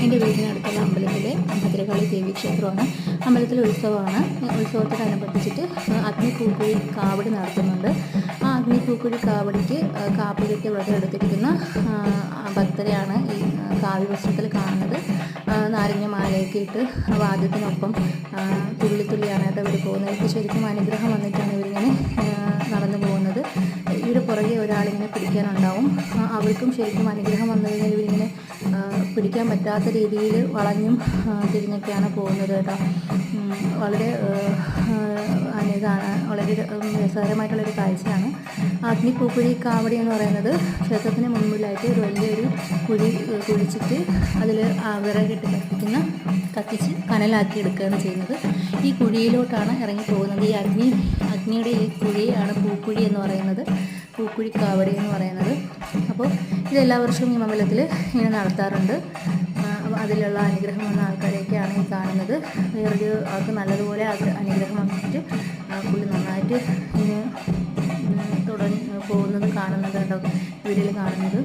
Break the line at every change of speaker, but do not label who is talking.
എൻ്റെ വീടിനടുത്തുള്ള അമ്പലത്തിലെ ഭദ്രകാളി ദേവി ക്ഷേത്രമാണ്. അമ്പലത്തിലെ ഉത്സവമാണ്. ഉത്സവത്തോടനുബന്ധിച്ചിട്ട് അഗ്നിപൂക്കുഴി കാവടി നടത്തുന്നുണ്ട്. ആ അഗ്നിപൂക്കുഴി കാവടിക്ക് കാപ്പ് കെട്ടി വ്രതം എടുത്തിരിക്കുന്ന ഭക്തരെയാണ് ഈ കാവ്യ വസ്ത്രത്തിൽ കാണുന്നത്. നാരങ്ങ മാലയൊക്കെ ഇട്ട് വാദ്യത്തിനൊപ്പം തുള്ളിയാണ് കേട്ടോ ഇവർ പോകുന്നത്. ഇവർക്ക് ശരിക്കും അനുഗ്രഹം വന്നിട്ടാണ് ഇവരിങ്ങനെ നടന്നു പോകുന്നത്. ഇവിടെ പുറകെ ഒരാളിങ്ങനെ പിടിക്കാനുണ്ടാവും. അവർക്കും ശരിക്കും അനുഗ്രഹം വന്നു കഴിഞ്ഞാൽ ഇവരിങ്ങനെ പിടിക്കാൻ പറ്റാത്ത രീതിയിൽ വളഞ്ഞും തിരിഞ്ഞൊക്കെയാണ് പോകുന്നത് കേട്ടോ. വളരെ ഇതാണ്, വളരെ രസകരമായിട്ടുള്ളൊരു കാഴ്ചയാണ്. അഗ്നിപൂക്കുഴി കാവടി എന്ന് പറയുന്നത് ക്ഷേത്രത്തിന് മുൻപിലായിട്ട് ഒരു വലിയൊരു കുഴി കുഴിച്ചിട്ട് അതിൽ വിറകിട്ട് കത്തിച്ച് കനലാക്കി എടുക്കുകയാണ് ചെയ്യുന്നത്. ഈ കുഴിയിലോട്ടാണ് ഇറങ്ങി പോകുന്നത്. ഈ അഗ്നിയുടെ ഈ കുഴിയാണ് പൂക്കുഴി എന്ന് പറയുന്നത്, പൂക്കുഴി കാവടി എന്ന് പറയുന്നത്. അപ്പോൾ ഇതെല്ലാ വർഷവും ഈ അമ്പലത്തിൽ ഇങ്ങനെ നടത്താറുണ്ട്. അതിലുള്ള അനുഗ്രഹം വന്ന ആൾക്കാരെയൊക്കെയാണ് ഈ കാണുന്നത്. വേറൊരു ആൾക്ക് നല്ലതുപോലെ അനുഗ്രഹം വന്നിട്ട് പുള്ളി നന്നായിട്ട് ഇങ്ങനെ തുടങ്ങി പോകുന്നത് കാണുന്നത് കേട്ടോ വീഡിയോയിൽ കാണുന്നത്.